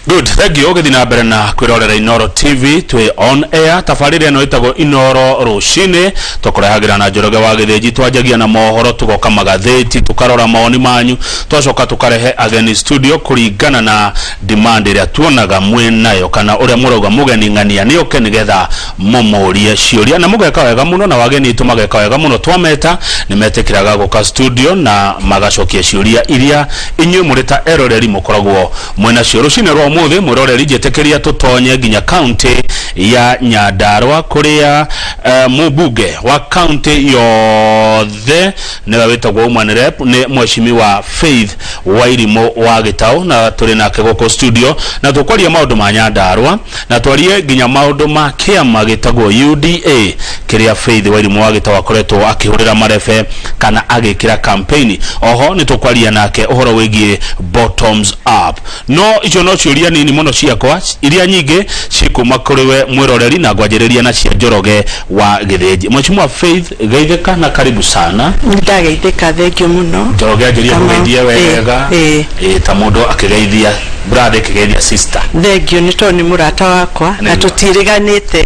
Good, thank you. Oge dina mbere na kwirorera Inoro TV twi on air. Tafariri no itago Inoro rushine tukurehagira na Njoroge wa Githĩnji twanjagia na mohoro tugoka magatheti tukarora maoni manyu twacoka tukarehe again studio kuringana na demand iria tuonaga mwenayo kana uria muroga mugeni ngania ni oke nigetha momoria ciuria na mugeka wega muno na wageni tumageka wega muno twameta nimetekiraga guka studio na magacokia ciuria iria inyuĩ murita eroreri mukoragwo mwena cio rushine rwa muthi muroreri jetekeria tutonye ginya county ya Nyandarua kuria mubunge wa county yothe niwe witagwo Women Rep ni Mheshimiwa Faith wa Gitau na turi nake goko studio na tukwaria maundu ma Nyandarua na twarie ginya maundu ma kiama gitagwo UDA kiria Faith wa Gitau akoretwo akihurira marefe kana agikira campaign. Oho ni tukwaria nake uhoro wigie bottoms up. No icio no ciuria nini muno ciakwa iria nyingi cikuma kuriwe mwiroreri na ngwanjiriria na cia Njoroge wa Githĩnji. Mheshimiwa Faith geitheka na karibu sana. Ndageitheka thengio muno. Njoroge ajiria kugeithia wega ta mundu akigeithia brother kigeithia sister. Thengio ni toni murata wakwa na tutiriganite.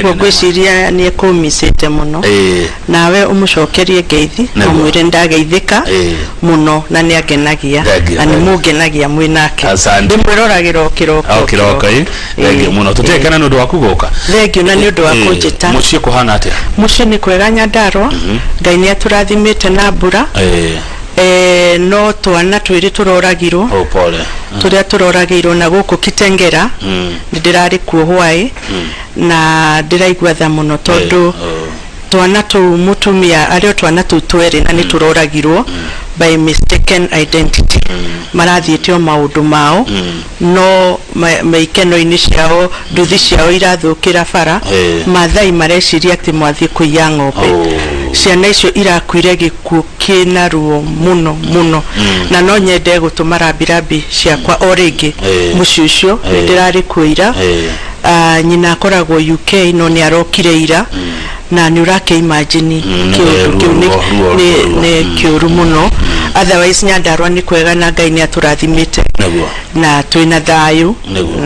Ugo gwiciria ni ekumisite muno. Nawe umucokerie ngeithi umwire ndageithika muno na ni agenagia na ni mugenagia mwinake. Ndimwiroragiro kiroko. Thengio muno tutekana nundu wa kugoka. Thengio na ni undu wa kunjita. Mucie kuhana atia? Mucie ni kwega Nyandarua. Ngai ni aturathimite na mbura. No twana twiri turoragirwo pole turia turoragirwo na guku Kitengera ndirari kuo hwai na ndiraigwa tha muno tondu twana tu mutumia ario twana tu tweri na ni turoragirwo by mistaken identity marathiĩtio maundu mao no maikeno-ini ciao nduthi ciao irathũkĩra bara mathai mareciria ati mwathi kuiya ng'ombe ciana icio irakuire gikuũ kĩna ruo muno na no nyende gutuma rambirambi ciakwa o rĩngĩ mũciĩ ũcio ndirarĩ kuira nyina akoragwo UK no ni arokire ira na ni urake imagine ni kiuru muno. Otherwise Nyandarua ni kwega na Ngai ni aturathimite na twina thayu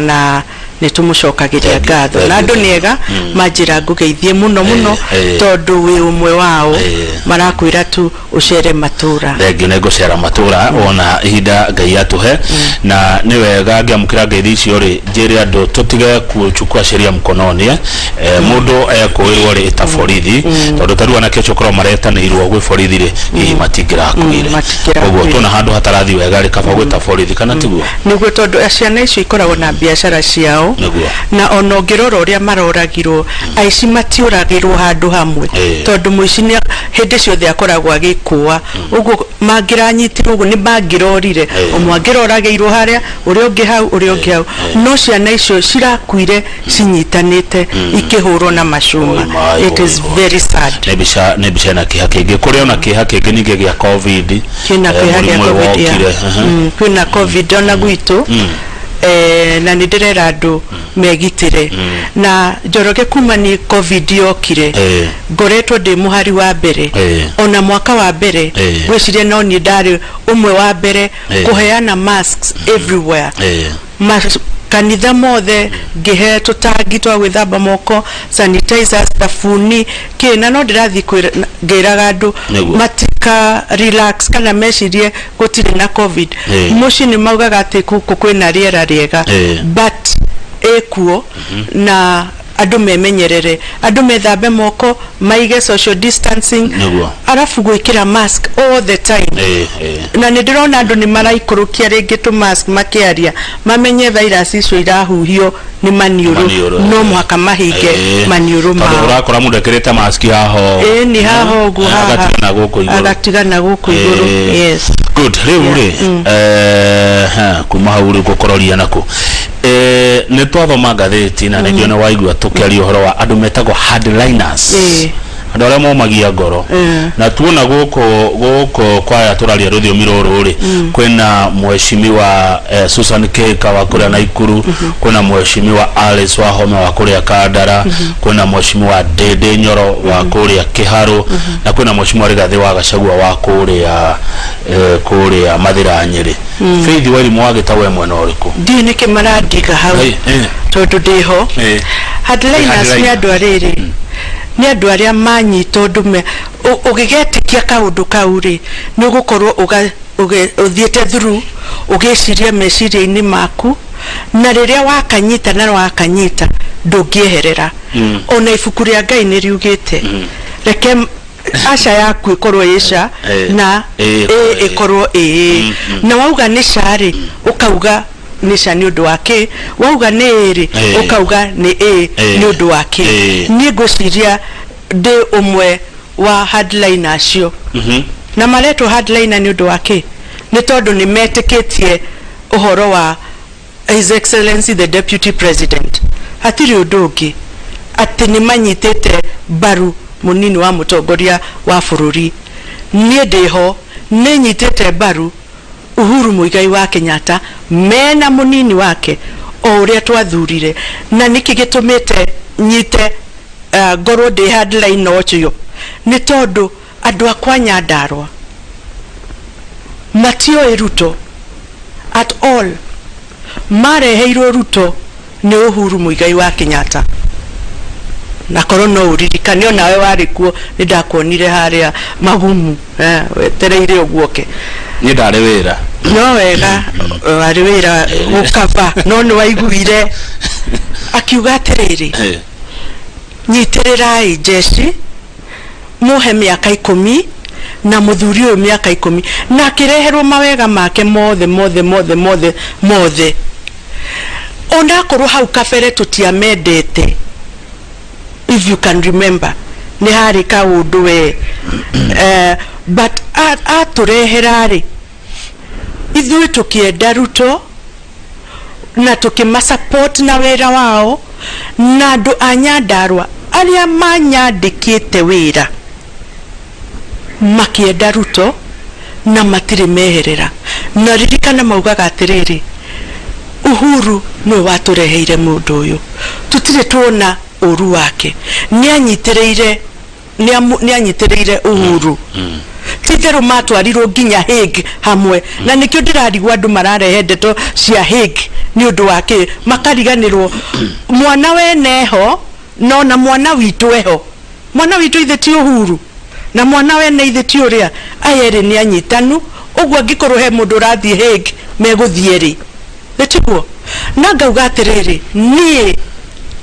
na nitumucokagiria ngatho na andu niega manjira ngugeithie muno tondu wi umwe wao marakwira tu ucere matura thengio nego cera matura ona ihinda Ngai atuhe na ni wega ngiamukira ngeithi icio ri njire andu tutige kuchukua sheria mkononi mundu ekuirwo ri ta borithi tondu tarua na kecho korwo maretanirwo gwi borithi ri hihi matingira kuire koguo tuna handu hatarathi wega ri kaba gwita borithi kana tiguo niguo tondu ciana icio ikoragwo na biashara ciao na ono ngiroro uria maroragirwo aici matiuragirwo handu hamwe tondu muici ni hindi ciothe akoragwo agikua uguo mangiranyitirwo uguo ni mangirorire umwangiroragirwo haria uria ungi hau no ciana icio cirakuire cinyitanite ikihurwo na macuma. It is very sad. Nebisha na kiha kingi kuri ona kiha kingi ninge gya covid kina kiha gya covid kuna covid ona gwitu na nidirera andu megitire na Njoroge kuma ni covid yokire ngoretwo ndi muhari wa mbere ona mwaka wa mbere gwicirie no ni ndari umwe wa mbere kuheana masks everywhere kanitha mothe ngihe tutangi twa gwithamba moko sanitizers tafuni kina no ndirathi ngiraga andu matika relax kana mecirie gutire na covid muci ni maugaga ati kuku kwina riera riega but ekuo na andu memenyerere andu methambe moko maige social distancing arafu gwikira mask all the time na ndirona andu ni maraikurukia ringi tu mask makiaria mamenye virus icio irahuhio ni maniuru no mwaka mahinge maniuru ma urakora mundu ekirite mask haho ni haho gu haha agatigana guku iguru. Yes, good. Riu kuma hau ri gukororia nako ne twathoma ngathĩti na nĩngĩona waigua tukiaria ũhoro wa andũ metagwo headliners andore mo magia ngoro na tuona guko kwa turaria rũthiomi rũrũ ri kwena mheshimiwa Susan Keka wa kuria Naikuru kwena mheshimiwa Alice wa Homa wa kuria Kandara kwena mheshimiwa Dede Nyoro wa kuria Kiharu na kwena mheshimiwa Rigathi wa Gachagua wa kuria Mathira Nyeri Faith wali mwage tawe mwena uriku ndi nike marandika hau tondu ndiho headliners ni andu ariri ni andu aria manyito ndume ugigetikia kaundu kauri ni gukorwo uthiete through ugiciria meciria-ini maku na riria wakanyita na wakanyita ndungieherera ona ibuku ria Ngai ni riugite reke asha yaku ikorwo isha na ikorwo na wauga ni shari ukauga nisha ni undu wake wauga ni eri ukauga ni ni undu wake ni ngociria ndi umwe wa headline acio na mareto headline ni undu wake ni tondu ni metiketie uhoro wa His Excellency the Deputy President atiri undu ungi ati ni manyitete baru munini wa mutongoria wa bururi nie ndiho ni nyitete baru Uhuru Muigai wa Kenyatta mena munini wake o uria twathurire na niki gitumite nyite ngoro de headline nocho ni tondu andu akwa Nyandarua matio Ruto at all mareheirwo Ruto ni Uhuru Muigai wa Kenyatta na korono uririkane nawe wari kuo ni ndakuonire haria magumu wetereire uguoke ni ndare wira no wega wari wira ukava no ni waiguire akiuga atiriri nyitirirai jeshi muhe miaka 10 na muthuri uyu miaka 10 na kireherwo mawega make mothe onda korwo hau kabere tutiamendete. If you can remember ni hari kaundu we but atureherari ithui tukienda Ruto na tukimasupport na wira wao na andu a Nyandarua aria manyandikite wira makienda Ruto na matiri meherera na ririkana maugaga atiriri Uhuru no watureheire mundu uyu tutire tuona uru wake nianyitireire Uhuru tithero matwarirwo nginya Hague hamwe na nikyo ndirarigwa andu mararehe ndeto cia Hague ni undu wake makariganirwo mwana weneho no na mwana witu eho mwana witu itheti Uhuru na mwana wene itheti uria ayeri ni anyitanu ugwa gikorwo he mundu rathie Hague meguthieri letiguo na ngauga atiriri nie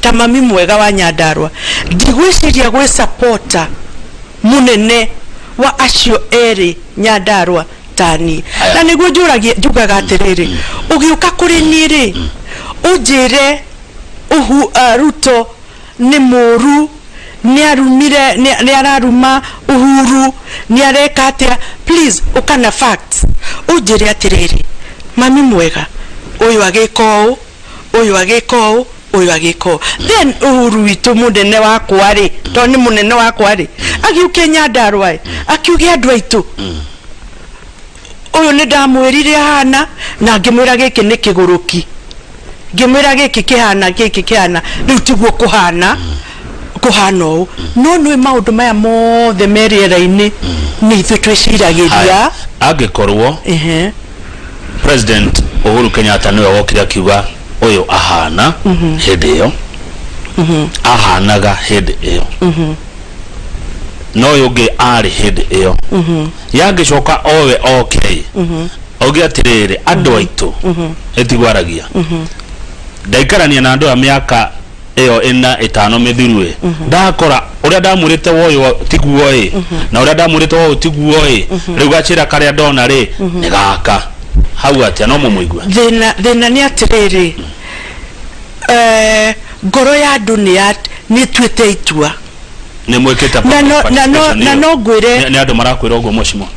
ta Mami Mwega wa Nyandarua ndigwiciria gwe supporter munene wa acio eri Nyandarua tani na niguo njugaga atiriri ugiuka kuri niri ujire Ruto ni muru ni arumire ni araruma Uhuru ni areka atia please ukana facts ujire atiriri Mami Mwega uyu agiko uyu agiko uyu agiko then Uhuru witu munene wakwa ri to ni munene wakwa ri agiuke Nyandarua akiuge andu aitu uyu ni ndamwirire hana na ngimwira giki ni kiguruki ngimwira giki kihana riu tiguo kuhana kuhano no no maundu maya mothe meriera-ini ni ithu twiciragiria agikorwo President Uhuru Kenyatta niwe wokira kiuga uyu ahana hindi iyo ahanaga hindi iyo no yugi ari hindi iyo yagicoka owe okay ogi atiriri andu aitu etigwaragia ndaikarania na andu a miaka iyo ina itano mithurwe ndakora uria ndamurite woyo tiguo na uria ndamurite woyo tiguo riu gachira karia ndona ri ni gaka hau atia no mumuigwa thina ni atiriri ngoro ya andu ni twite itua ni mweketa na no ngwire ni andu marakwira ugo mushimo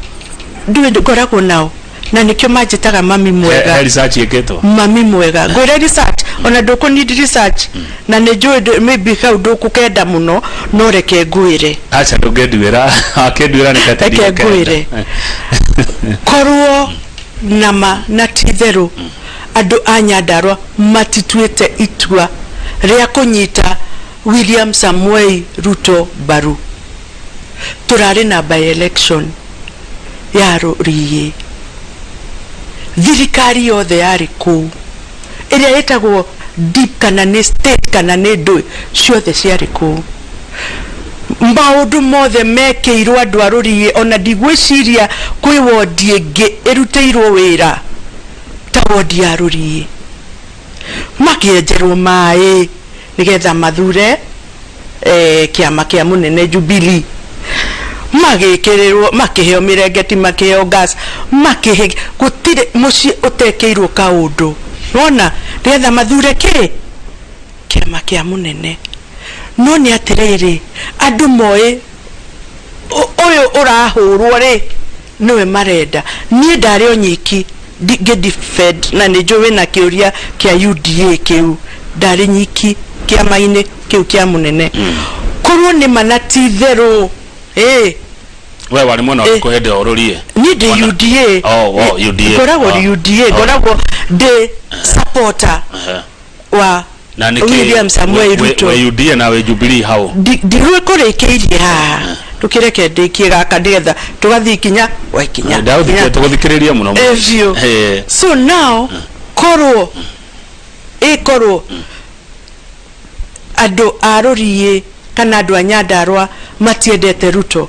ndu ngoragwo nao na nikyo majitaga Mami Mwega research yeketo Mami Mwega gwira research ona doko need research na nejo maybe how doko kenda muno no reke gwire acha ndugedwira akedwira nikatiri gwire korwo nama na titheru adu a Nyandarua matitwete itua ria kunyita William Samuel Ruto baru turari na by election ya Ruriĩ thirikari yothe yari kuu iria yetagwo deep kana ne state kana ne do ciothe ciari kuu maundu mothe mekeirwo andu a Ruriĩ ona ndigwiciria kwi wodi ingi iruteirwo wira ta wodi ya Ruriĩ makienjerwo mai nigetha mathure kiama kia munene Jubilee magikererwo makiheo mirengeti makiheo gas makihe gutire muci utekeirwo kaundu nona nigetha mathure kiama kia munene no ni atiriri andu moe uyu urahurwo ri niwe marenda ni ndari onyiki defend na nijuwe na kiuria kia UDA kiu ndari nyiki kiama-ini kiu kia munene korwo ni manatithero we wali mwana kuhede Ruriĩ ni de UDA UDA koragwo UDA koragwo de supporter wa William Samuel Ruto we UDA na we Jubilee hao ndiwe kurekeirie ha tukireke ndikie gaka ndigetha tugathikinya waikinya ndauthikia tuguthikiriria muno so now korwo andu a Ruriĩ kana andu a Nyandarua matiendete Ruto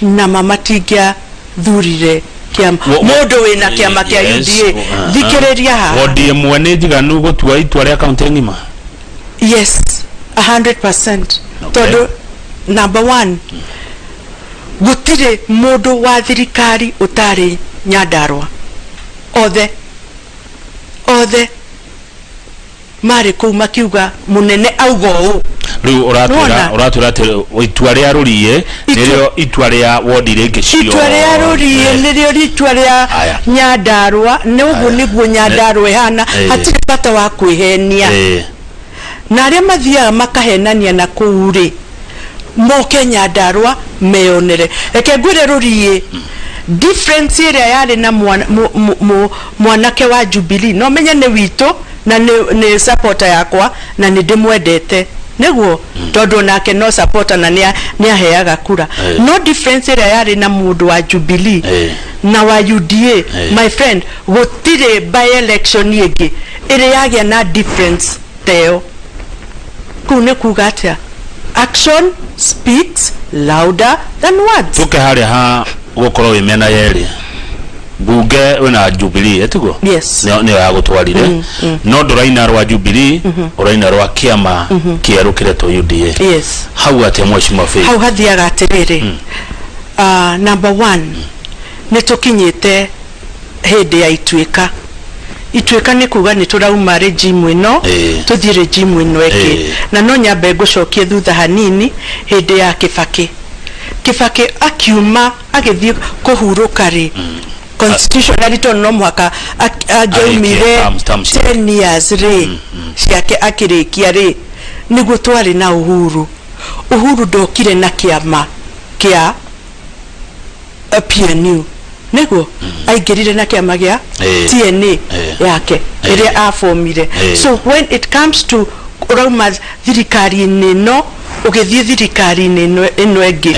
na mamatingia thurire kiama mundu wina kiama kia UDA thikiriria ha wodi imwe ni njiganu gutua itua ria county ngima yes 100% todo number 1 gutire mundu wa thirikari utari Nyandarua othe mari ku makiuga munene augo riu uratwira ati itua ria Ruriĩ nirio itua ria wodi ringi cio itua ria Ruriĩ nirio itua ria Nyandarua nugu niguo Nyandarua ihana hatire bata wa kwihenia na aria mathiaga makahenania na kuuri moke Nyandarua meonere reke ngwire Ruriĩ difference iria yari na mwanake wa Jubilee no menye ni wito na ni supporter yakwa na ni ndimwendete niguo tondu nake no supporter na ni aheaga kura no difference iria yari na mundu wa Jubilee na wa UDA my friend gutire by election ingi iria yagia na difference teo kune kugatia action speaks louder than words tuke haria ha gukorwo wimena yeri bunge wena Jubilee etiguo yes ni ya gutwarire no nduraina rwa Jubilee uraina rwa kiama kieru kireto UDA yes hau ati mweshima Faith hau hathiaga atiriri number 1 ni tukinyite hindi ya ituika ni kuga ni turauma regime ino tuthie regime ino eke na no nyambe gucokie thutha hanini hindi ya Kibaki akiuma agithie kuhuruka ri constitutionally to no mwaka ajoimire 10 years ri ciake akirikia ri niguo twari na Uhuru ndokire na kiama kia PNU niguo aingirire na kiama gia TNA yake iria afomire so when it comes to urauma thirikari nino ugithie thirikari ino engi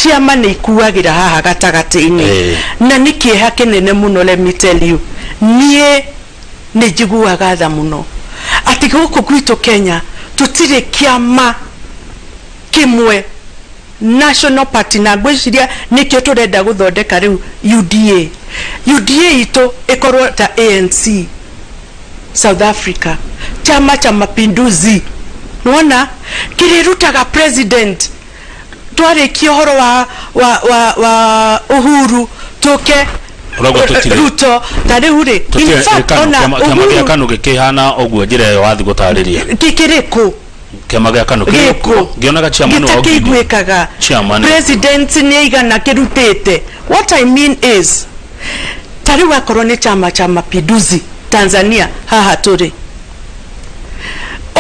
ciama ni ikuagira haha gatagati-ini na nikieha kinene muno let me tell you nie ni njiguaga tha muno ati guku gwitu Kenya tutire kiama kimwe national party na gwiciria nikio turenda guthondeka riu UDA ito ikorwo ta ANC South Africa chama cha mapinduzi nona kirirutaga president twari kihoro wa Uhuru toke Ruto tari hure in fact ona kama gya kanu gikihana ogwo njira yo wathi gutariria kikiriku kama gya kanu gionaga chairman wa gitwikaga president ni igana kirutete what I mean is tari wakorwo ni chama cha mapinduzi Tanzania haha turi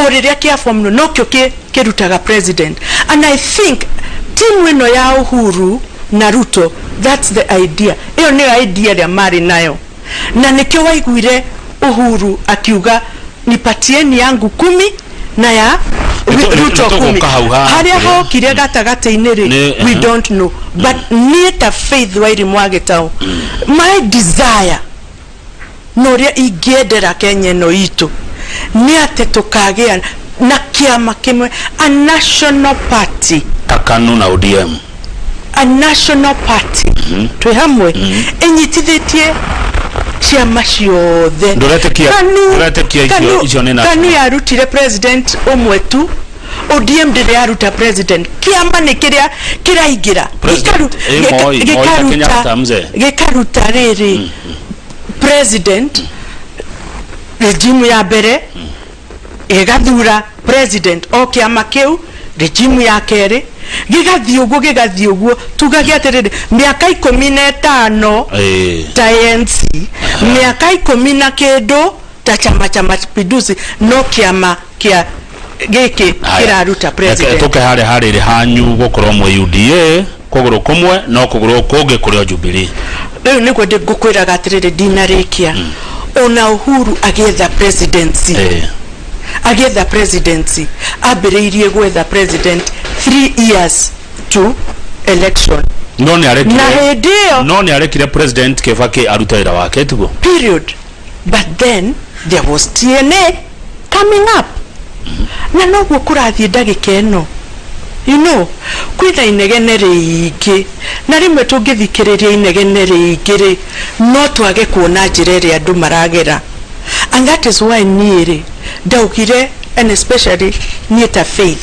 oriria kia form no kyo kirutaga president, and I think team ino ya Uhuru na Ruto, that's the idea. Iyo ni idea ya mari nayo, na nikyo waiguire Uhuru akiuga nipatieni yangu 10 na ya Ruto 10 haria hokire gatagate-iniri we don't know, but Nyandarua Faith Gitau, my desire noria igiendera Kenya no itu ni ate tukagea na kiama kimwe, a national party, takanu na ODM, a national party twi hamwe enyitithitie ciama ciothe kanu yarutire president umwe tu, ODM ndire yaruta president, kiama ni kiria kiraigira gikaruta riri president regime ya mbere igathura president o kiama kiu regime ya keri gigathie uguo tugagia atiriri miaka 15 ta ANC miaka 10 na kindu ta chama cha mapinduzi no kiama kia giki kiraruta president tuke harire hanyu gukorwo mwe UDA kuguru kumwe no kuguru kungi kuri Jubilee. Riu niguo ndigukwiraga atiriri dinarikia ona Uhuru agetha presidency agetha presidency abiriirie gwetha president 3 years to election no ni arekire president Kibaki arutaira wake tugo period, but then there was TNA coming up na no gukurathie ndagika eno, you know, kwitha inegene ringi na rimwe tungithikiriria inegene ringi no twage kuona njira iria andu maragera, and that is why niire ndaugire, and especially Nyandarua Faith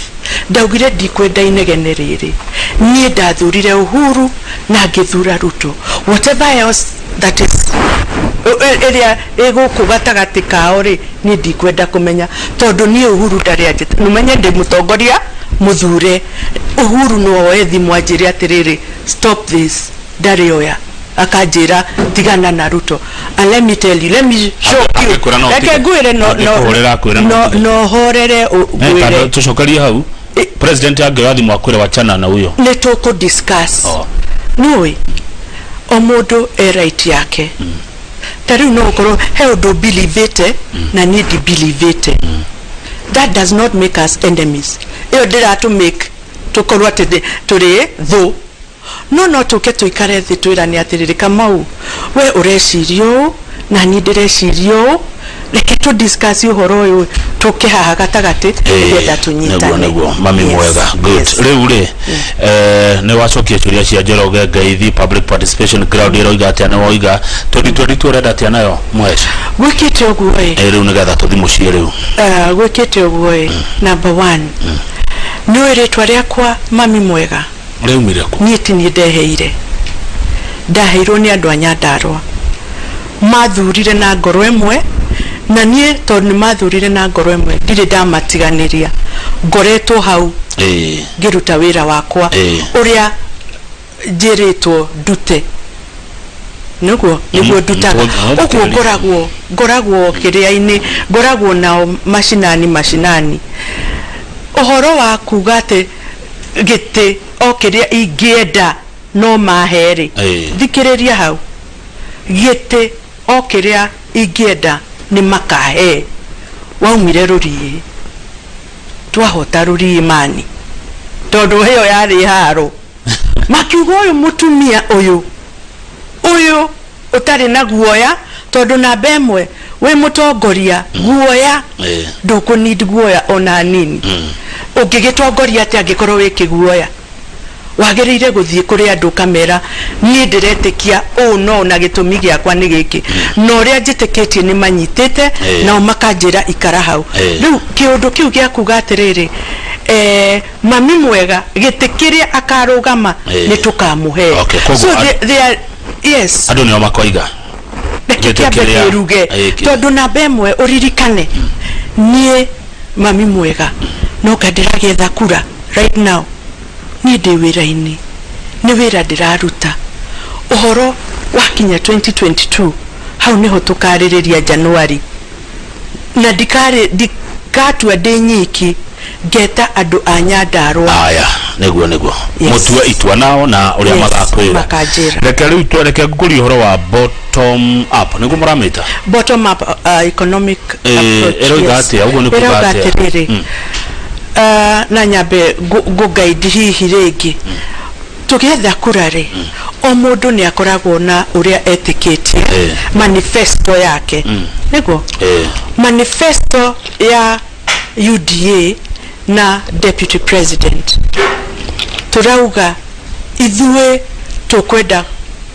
ndaugire ndikwenda inegene riri, nie ndathurire Uhuru na ngithura Ruto, whatever else that is area eguku gatagati kao ri ni ndikwenda kumenya tondu ni Uhuru ndari ajite numenye ndi mutongoria muthure Uhuru no wethi mwanjire atiriri stop this ndari oya akajira tigana na Ruto, and let me tell you, let me show you like gwire no horere gwire tucokerie hau president agirathi mwakwire wachana na huyo ni tuko discuss niwe omodo right yake tari no ukoro he do believe it na need believe it, that does not make us enemies. Iyo dira to make tukorwa turi though no tuke tuikare thi twirani atiriri Kamau we urecirio na ni ndirecirio reke tu discuss uhoro uyu tuke haha gatagati ngetha tunyitane nego Mami Mwega good riu ri ne wacokia churia cia Njoroge Ngeithi public participation crowd iroiga atia na woiga 2022 urenda atia nayo mwesha gwikite uguo riu nigetha tuthi mucii riu gwikite uguo number 1 ni ritwa riakwa Mami Mwega riu mireko nieti ni ndeheire ndaheirwo ni andu a Nyandarua mathurire na ngoro imwe, na nie tondu mathurire na ngoro imwe ndire ndamatiganiria ngoretwo hau ngiruta wira wakwa uria njiritwo ndute niguo ndutaga uguo ngoragwo kiria-ini ngoragwo na mashinani uhoro wa kuga ati giti o kiria ingienda no maheri thikiriria hau giti o kiria ingienda ni makahe waumire rurie twahota rurie mani tondu heyo yari haro makiugo uyu mutumia uyu utari na guoya tondu na bemwe we mutongoria guoya nduku need guoya ona nini ungigitongoria ati angikorwo wikiguoya wagiriire guthie kuri andu kamera ni ndiretikia no na gitumi giakwa ni giki no ria njitikitie ni manyitite na makanjira ikara hau riu kiundu kiu gia kuga atiriri Mami Mwega gitikiria akarugama ni tukamuhe so they are yes andu ni makoiga gitikiria ruge tondu na bemwe uririkane nie Mami Mwega no kadira getha kura right now ni ndi wira-ini ni wira ndiraruta uhoro wakinya 2022 hau niho tukaririria January na dikatua denyiki geta andu a Nyandarua aya neguo mutua itua nao na uria magakwira reke riu twereke nguri horo wa bottom up niguo muramita bottom up economic approach erogate ugo nikugate na nyabe go guide hihi regi tugetha kurare o mundu ni akoragwo na uria etiketie manifesto yake niguo manifesto ya UDA na deputy president turauga ithue tukwenda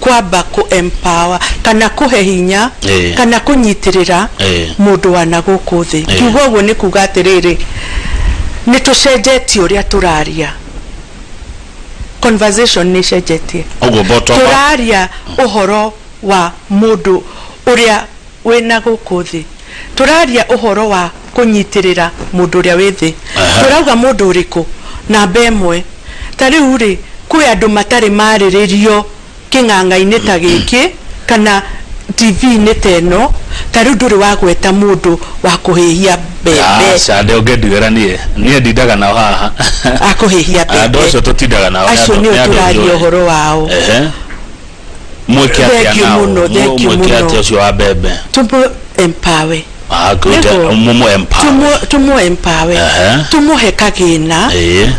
kwamba ku empower kana kuhe hinya kana kunyitirira mundu wana guku thi kiugo ni kuga atiriri ni tucenjetie uria turaria conversation ni cenjetie turaria uhoro wa mundu uria wena guku thi turaria uhoro wa kunyitirira mundu uria withi turauga mundu uriku na bemwe tari uri kwi andu matari mariririo king'ang'a-ini ta giki kana TV-ini teno tari nduri wa gweta mundu wa kuhihia bebe sande ongedigera nie ndidaga nao haha akuhihia bebe andu acio tutindaga nao acio ni uturaria uhoro wao mweke atia nao mweke atia ucio wa bebe tumu empower tumu empower tumuhe kagina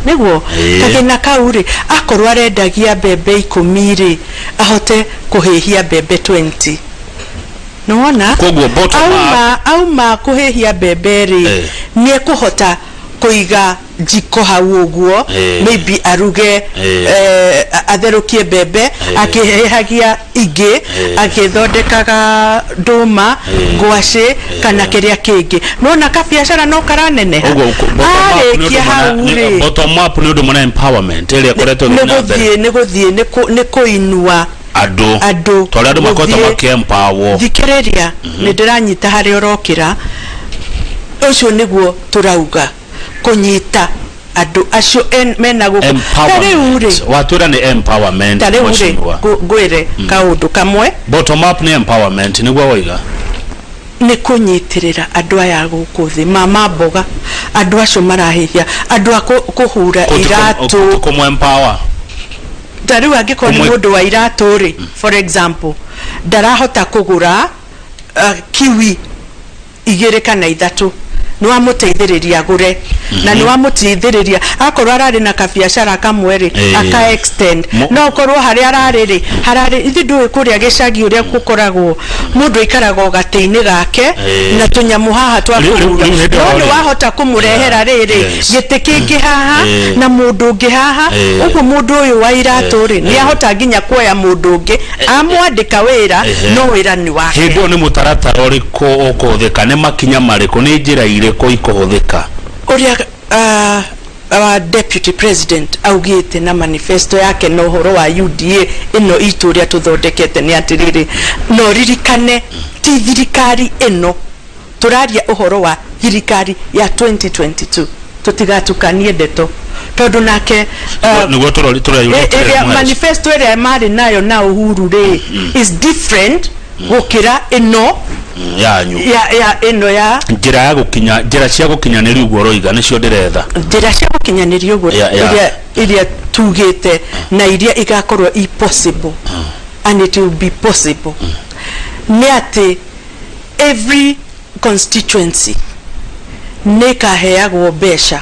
niguo kagina kauri akorwa arendagia bebe 10 ahote kuhihia bebe 20 nona auma kuhihia bebe ri ni kuhota kuiga jiko hau uguo maybe aruge atherukie bebe akihehagia ingi akithondekaga nduma ngwaci kana kiria kingi nona ka biashara no karanene bottom up ni undu mona empowerment ile koretwo ni kuinua adu tole andu makota makempower thikiriria ni ndiranyita hari urokira ucio niguo turauga kunyita adu acio mena guku tari uri watura ni empowerment gwire kaundu kamwe bottom up ni empowerment niguo waiga ni kunyitirira adu aya guku thi mama mboga adu acio marahihia adu akuhura iratu kumu empower tari wangiko ni mundu wa iratu ri for example darahota kugura kiwi 2 kana 3 ni wamuteithiriria gure na ni wamuteithiriria akorwa arari na kabiashara kamweri aka extend no korwo hari arari ithi ndu kuria gicagi uria gukoragwo mundu ikarago gateini gake na tunyamu haha twa kugura no ni wahota kumurehera riri gite kingi haha na mundu ungi haha uguo mundu uyu wa iratu ri ni ahota nginya kuoya mundu ungi amwandika wira no wira ni wake hindo ni mutaratara uriku ukuthika ni makinya mariku ni njira iriko ikuhuthika uria deputy president augite na manifesto yake no horo wa UDA ino ituria tuthondekete ni atiriri no ririkane ti thirikari ino turaria uhoro wa thirikari ya 2022 tutigatukanie ndeto tondu nake niguo turayura manifesto ere mari nayo na Uhuru ri is different gukira ino yanyu ya ino ya njira cia gukinyaniria uguo roiga nicio ndiretha njira cia gukinyaniria uguo iria tugite na iria igakorwo possible and it will be possible ni ati every constituency nikaheagwo besha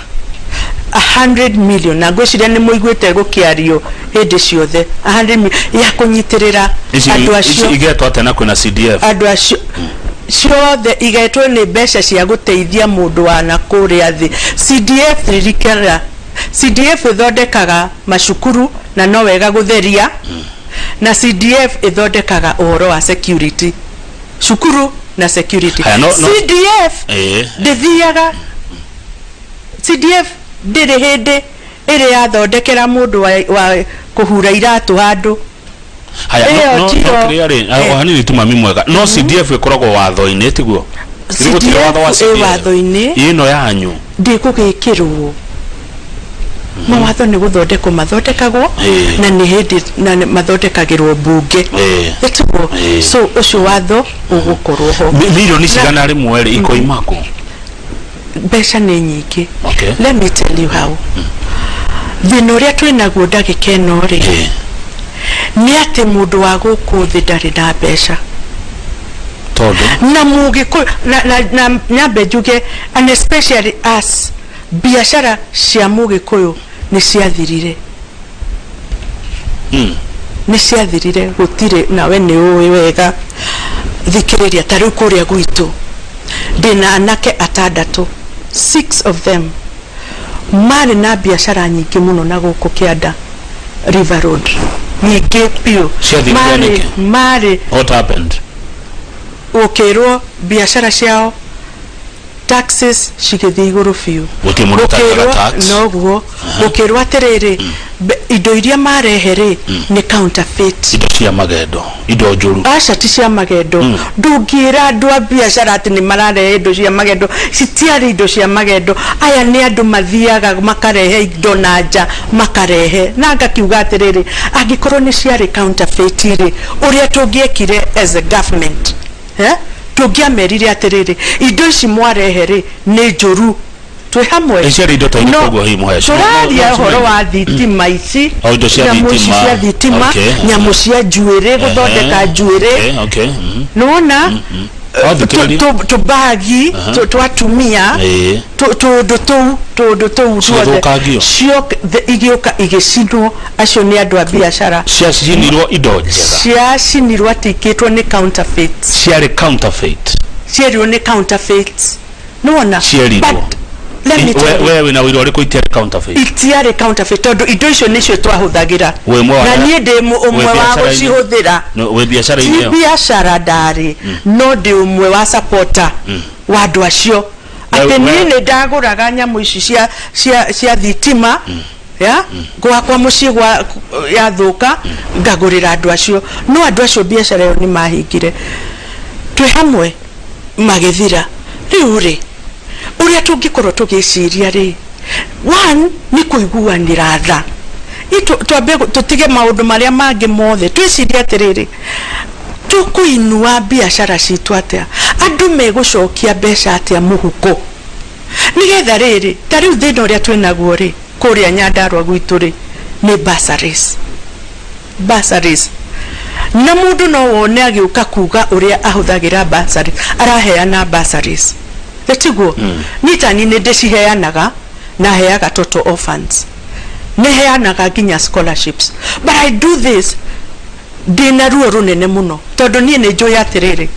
100 million na gwiciria ni muiguite gukiario hindi ciothe 100 million ya kunyitirira andu acio igetwo atena kwina CDF andu acio ciothe igetwo ni besha cia guteithia mundu wana kuria thi CDF ririkana CDF ithondekaga mashukuru na no wega gutheria na CDF ithondekaga uhoro wa security shukuru na security CDF ndithiaga CDF ndiri hindi iri yathondekera mundu wa kuhura iratu handu haya no clearly hanini tu Mami Mwega no CDF ikoragwo watho-ini tiguo CDF watho-ini ino yanyu ndikugikirwo mawatho ni guthondekwo mathondekagwo na ni hindi na mathondekagirwo bunge etwo so ucio watho ugukorwo ho milioni cigana rimwe ri ikoimako besha ni nyingi let me tell you how thino ria twinaguo ndagika ino ri ni ati mundu wa guku thi ndari na besha todo na mugi na nyambe juge and especially us biashara cia mugi kuyu ni ciathirire ni ciathirire gutire nawe ni uwi wega thikiriria tariu kuria gwitu ndina anake atandatu 6 of them mari na biashara nyingi muno na guku Kianda River Road nyingi pio mari what happened ukirwo biashara ciao taxes cigithi iguru fiu noguo ukirwo atiriri indo iria marehere ni counterfeit indo cia magendo indo njuru aca ti cia magendo ndungira andu a biashara ati ni mararehe indo cia magendo citiari indo cia magendo aya ni andu mathiaga makarehe indo na nja makarehe na ngakiuga atiriri angikorwo ni ciari counterfeit ri uria tungiekire as a government tungiamerire atiriri indo ici mwarehere ni njuru twe hamwe iciari indo ta indo kogwo hi muheca turaria horo wa thitima ici indo cia thitima nyamu cia njuire guthondeka njuire nona tubagi twatumia tundu tou cio igioka igicinwo acio ni andu a biashara ciacinirwo indo njega ciacinirwo atikitwo ni counterfeit ciarirwo ni counterfeit nona wewe na wiro riko itiari counterfeit tondu indo icio nicio twahuthagira na nie ndi umwe wa gucihuthira we biashara inyo biashara ndari no ndi umwe wa supporter wa andu acio ati nie ni ndaguraga nyamu ici cia thitima gwakwa mucii gwa yathuka ngagurira andu acio no andu acio biashara yo ni mahingire twi hamwe magithira riu ri uria tungikorwo tugiciria ri one ni kuiguanira tha twambe tutige maundu maria mangi mothe twiciria atiriri tukuinua biashara citu atia andu megucokia mbeca atia muhuko nigetha riri tariu thina uria twinaguo ri kuria Nyandarua gwitu ri ni bursaries na mundu no wone agiuka kuga uria ahuthagira bursaries araheana bursaries etiguo nitani ne ndiciheanaga na heaga total orphans ne heanaga ginya scholarships but I do this dina ruo runene muno tondu nie ne njoya atiriri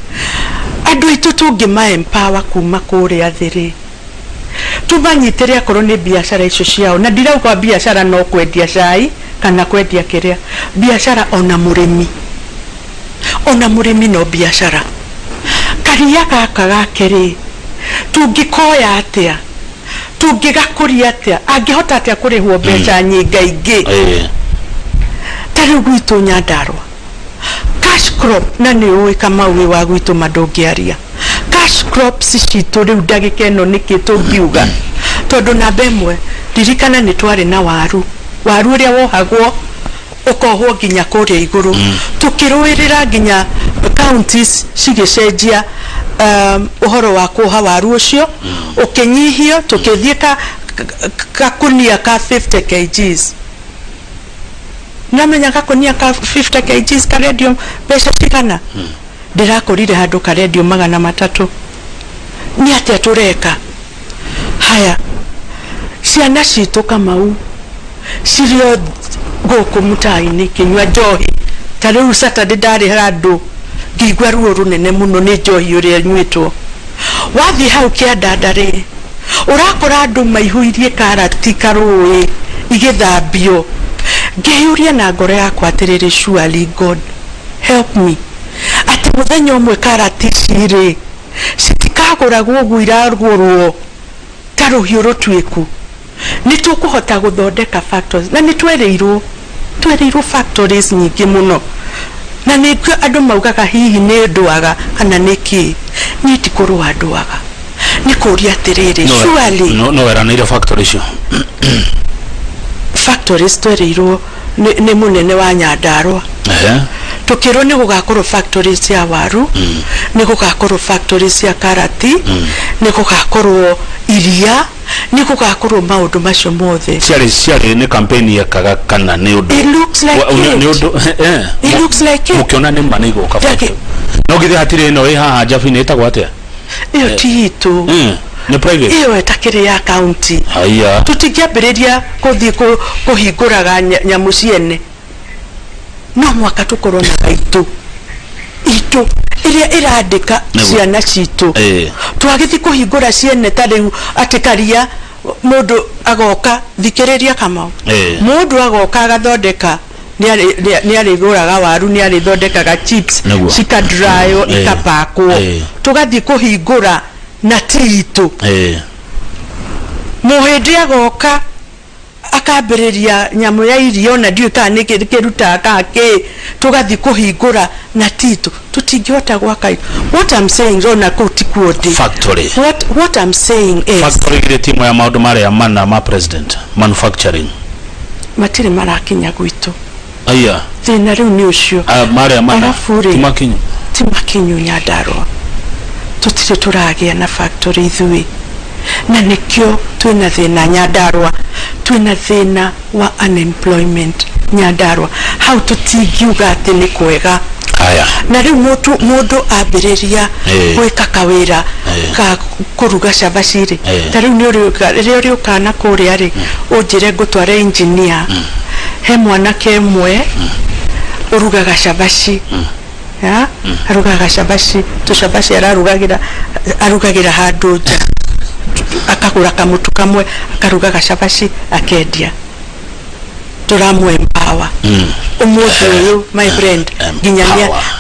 andu itu tungima empower kuma kuria thiri tubanyitire akorwo ni biashara icio ciao na ndirauga biashara no kwendia cai kana kwendia kiria biashara ona murimi no biashara karia gaka gakiri tungikoya atia tungigakuria atia angihota atia kurihwo mbeca nyingaingi tariu gwitu Nyandarua cash crop na ni uwe kama uwe wa gwitu madongiaria cash crops citu riu ndagika ino niki tungiuga tondu na bemwe ririkana ni twari na waru uria wohagwo ukohwo ginya kuria iguru tukiruirira ginya counties cigicenjia uhoro wa kuha waru ucio ukinyihio tukithie kakunia ka 50 kgs namenya kakunia ka 50 kgs ka radio pesa cigana ndirakorire handu ka radio 300 ni atia tureka haya ciana citu kamau cirio guku mutai-ini kinywa njohi tariu Saturday ndari handu ngigwa ruo runene muno ni njohi uria nyitwo wathi hau Kianda ri urakora andu maihuirie karati karui igithambio ngeyuria na ngoro yakwa atiriri surely God help me ati muthenya umwe karati ciri citikaguragwo guo iragurwo taruhiu rutwiku nitukuhota guthondeka factories na nitwereirwo factories nyingi muno na nikyo andu maugaga hihi ni ndwaga kana niki niti kurwa ndwaga nikuria atiriri surely no era ni factory cio factories twerirwo ni munene wa Nyandarua tukirwo ni gugakorwo factories ya waru ni gugakorwo factories ya karati ni gugakorwo iria ni gugakorwo maundu macio mothe ciari ni campaign ya kaga kana ni undu it looks like it mukiona ni manigo kafa no githe hatire no haha Jafine etagwo atia iyo titu ni private iyo etakiri ya county haya tutikiambiriria kuthi kuhinguraga nyamu ciene no mwaka tukorwo na gaitu iria irandika ciana citu twagithi kuhingura ciene tariu atikaria mundu agoka thikiriria kama mundu agoka agathondeka ni ariguraga waru ni arithondekaga chips cikadrayo ikapakwo tugathi kuhingura na titu muhindi agoka akambiriria nyamu ya irio na ndiu ka ni kiruta kake tugathi kuhingura na titu tutingihota gwaka. What I'm saying rona kutikuote factory what I'm saying is factory ile timu ya maundu mare ya mana ma president manufacturing matire marakinya gwitu aya thina riu ni ucio mare ya mana timakinyu Nyandarua tutire turagia na factory ithui na nikyo twina thina Nyandarua twina thina wa unemployment Nyandarua how tutingiuga ati ni kwega aya na riu mundu ambiriria gwika kawira ka kuruga cabaciri tariu ni uri ukana kuria ri unjire gutwara engineer he mwana kemwe urugaga cabaci ya arugaga cabaci tucabaci arugagira handu nja akagura kamutu kamwe akarugaga cabaci akendia turamwe empower umuthi uyu my friend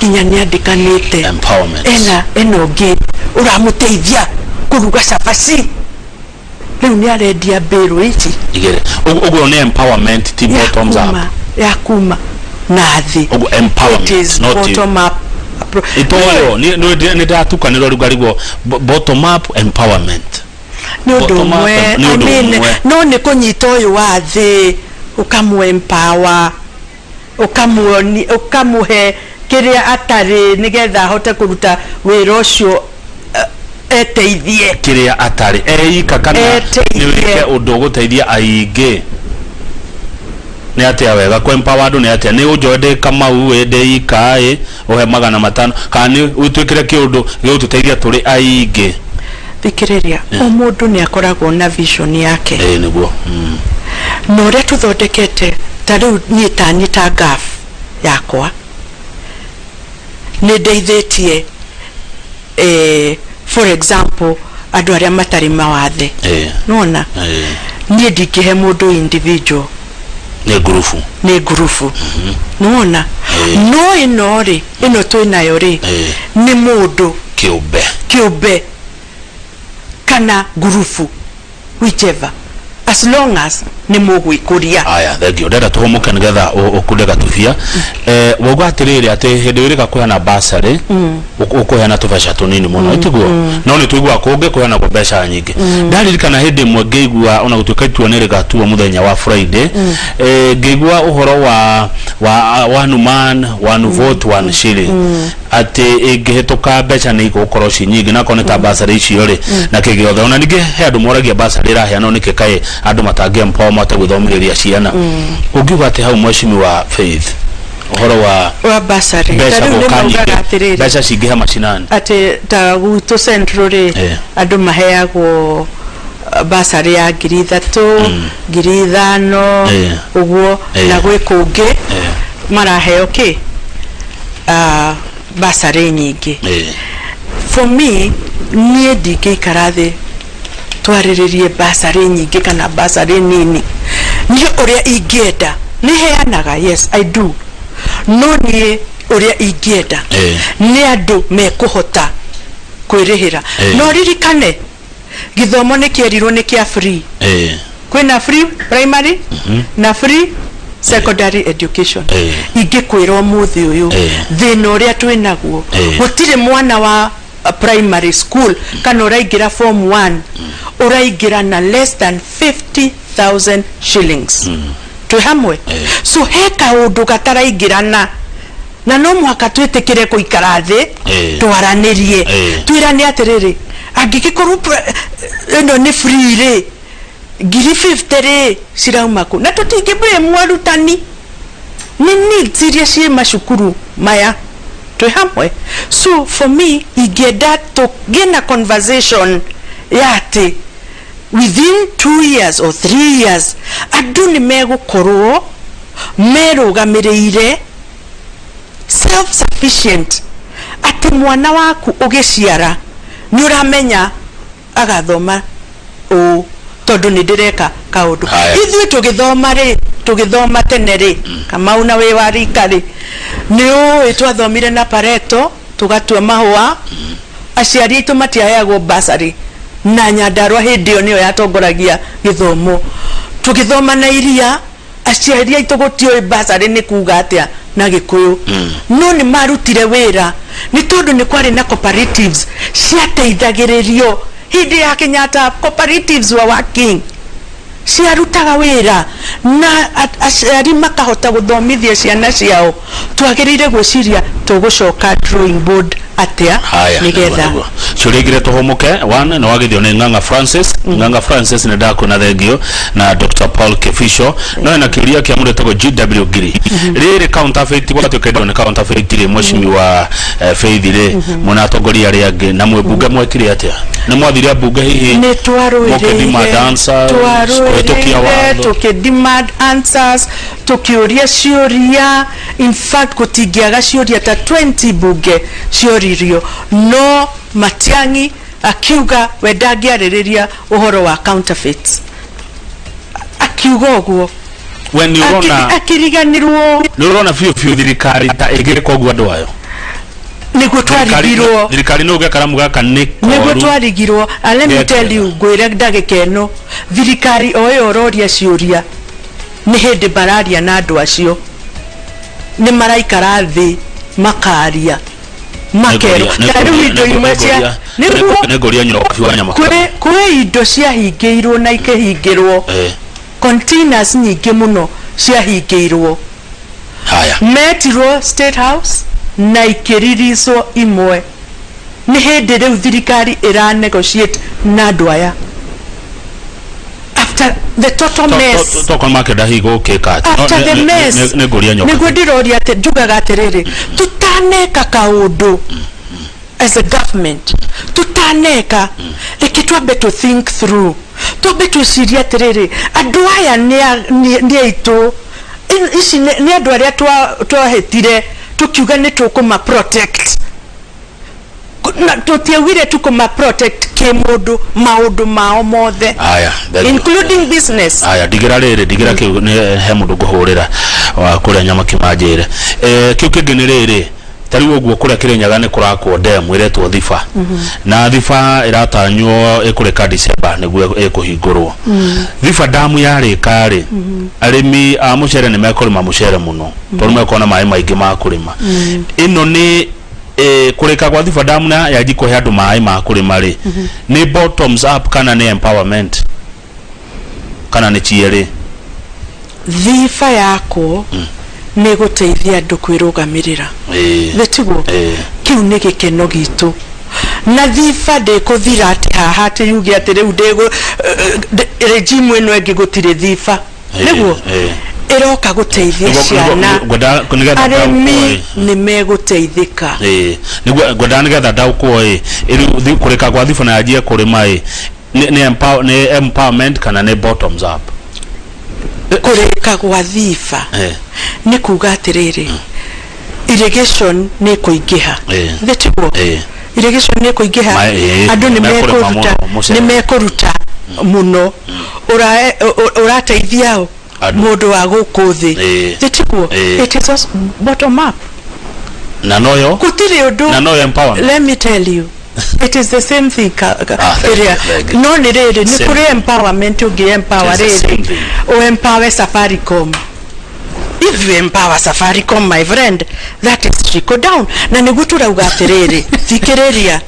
ginyania ndikanite empowerment eno ngi uramuteithia kuruga cabaci riu ni arendia biru ici igere ugo ni empowerment ti bottoms up ya kuma nathi ugo empowerment not bottom up itoyo ni datukaniro rugarigwo bottom up empowerment ni undu mwe no ni kunyita uyu wa thi ukamwe empower ukamuhe kiria atari nigetha hote kuruta wira ucio eteithie kiria atari eika kana ni wike undu guteithia aingi ni atia wega kwa empower andu ni atia ni ujode kama uwede ikai uhe 500 kana ni utwikire kiundu gigututeithia turi aingi thikiriria mundu ni akoragwo na vision yake niguo no ria tuthondekete tariu nyita gaf yakwa ni ndeithitie for example andu aria matari mawathe nona ni ndikihe mundu individual ni grupu nona no inori ino twinayo ri ni mundu kiumbe kana grupu whichever as long as ni mugwikuria aya thank you ndenda tuhomuke nigetha ukundega tufia wogo atiriri ati hindi wirika kuhana basari ukuhana tubesha tunini muno itiguo no ni tuigwa kunge kuhana kubesha nyingi ndaririkana hindi mwe ngeigua ona gutuika tuonere tuo muthenya wa Friday ngeigua uhoro wa one man one vote one shilling ati ingihituka becha ni gukorwo ci nyingi na koneta basari icio ri na kigiothe ona ninge he andu moragia basari rahiano nike kai andu matangia mpo mate guthomiria ciana ungiuga ati hau mweshimi wa Faith uhoro wa basari becha cingiha macinani ati ta gutu central ri andu maheagwo basari ya 3,000 5,000 uguo na gwikungi maraheo ki basari nyingi for me nie ndingikara thi twariririe basari nyingi kana basari nini ni uria ingienda ni heanaga yes I do no ni uria ingienda ni andu mekuhota kwirihira no ririkane githomo ni kierirwo ni kia free kwina free primary na free secondary education ingikwira muthi uyu thina uria twinaguo gutire mwana wa primary school kana uraigira form 1 uraigira na less than 50,000 shillings twi hamwe so heka undu gataraingirana na no mwaka twetekire kuikara thi twaranirie twirane atiriri angigikorwo eno ni free ri ngiri 50 ri cirauma ku na tutingibire mwarutani ni needs iria cie macukuru maya twi hamwe so for me ingenda tugina conversation yati within 2 years or 3 years andu ni megukorwo merugamiriire self sufficient ati mwana waku ugiciara ni uramenya agathoma o tondu ni ndireka kaundu ithui tugithoma tene ri kama una we warika ri ni twathomire na pareto tugatua mahua aciari aitu matiayagwo basari na Nyandarua hindi yo niyo yatongoragia githomo tugithoma na iria aciari aitu gutio basari ni kuga atia na Gikuyu no ni marutire wira ni tondu ni kwari na cooperatives ciateithagiririo hindi ya Kenyatta cooperatives wa working ciarutaga wira na aciari makahota guthomithia ciana ciao twagirire gwiciria tugucoka drawing board atia nigetha curigire tuhomuke one no wagithio ni Ng'ang'a Francis ni ndako na thengio na Dr. Paul Kefisho no na kiuria kia mundu tego GW Giri riri counterfeit wakati kedo ni counterfeit ri mweshimiwa Faith ri munatongoria ri angi na mwebunge mwekire atia ni mwathiria bunge hihi ni twaruire demand answers demand answers tukiuria ciuria in fact kutingiaga ciuria ta 20 bunge cioririo no Matiang'i akiuga wendangiaririria uhoro wa counterfeits akiuga uguo when you rona akiriganirwo ni rona fiu thirikari ta igire kogu andu ayo niguo twarigirwo thirikari no ge karamu gaka niguo twarigirwo let me tell you gwira ndagikeno thirikari oyo roria ciuria ni hindi bararia na andu acio ni maraikara thi makaria makero tari indo imwe cia negoria nyoka wa nyama kwe indo cia hingirwo na ikehingirwo containers nyingi muno cia hingirwo metirwo State House na ikiririzwo imwe ni hindi riu thirikari ira negotiate na andu aya after the total mess toko makeda higo kekati after the mess negoria nyoka nego ndiroria ati njugaga atiriri tutaneka kaundu as a government tutaneka ikitwabe to think through tobe to siria atiriri andu aya ni aitu ici ni andu aria twahetire tukiuga ni tukuma protect na tutiawire tukuma protect kemundu maundu mao mothe including business digira ke he mundu guhurira wa kuria nyama kimanjire kiu kingi riri tari uguo kuria Kirinyaga ni kurakwo dam iretwo Thifa na Thifa iratanywo ikureka December niguo ikuhingurwo Thifa damu yarika ri arimi a mucere ni mekurima mucere muno tondu mekona mai maingi ma kurima ino ni kureka kwa Thifa damu na yaji ko handu mai ma kurima ri ni bottoms up kana ni empowerment kana ni chiere Thifa yako ni guteithia andu kwirugamirira thetigo kiu ni gikeno gitu na Thifa de kuthira ati haha ati yugi ati riu ndego regime eno egi gutire Thifa niguo iroka guteithia ciana arimi ni meguteithika niguo gwenda nigetha ndauko iri kureka kwa Thifa na yajie kurima ni empowerment kana ni bottoms up kureka kwa Thifa ni kuga atiriri irrigation ni kuingiha thetigo irrigation ni kuingiha andu ni mekuruta muno urateithia mundu wa guku thi thetigo it is just bottom up na noyo kutiri undu na noyo empowerment let me tell you it is the same thing no ni riri ni kuri empowerment ugi empower riri o empower Safaricom. If you empower Safaricom, my friend, that is trickle down na nigutura ugatiriri thikiriria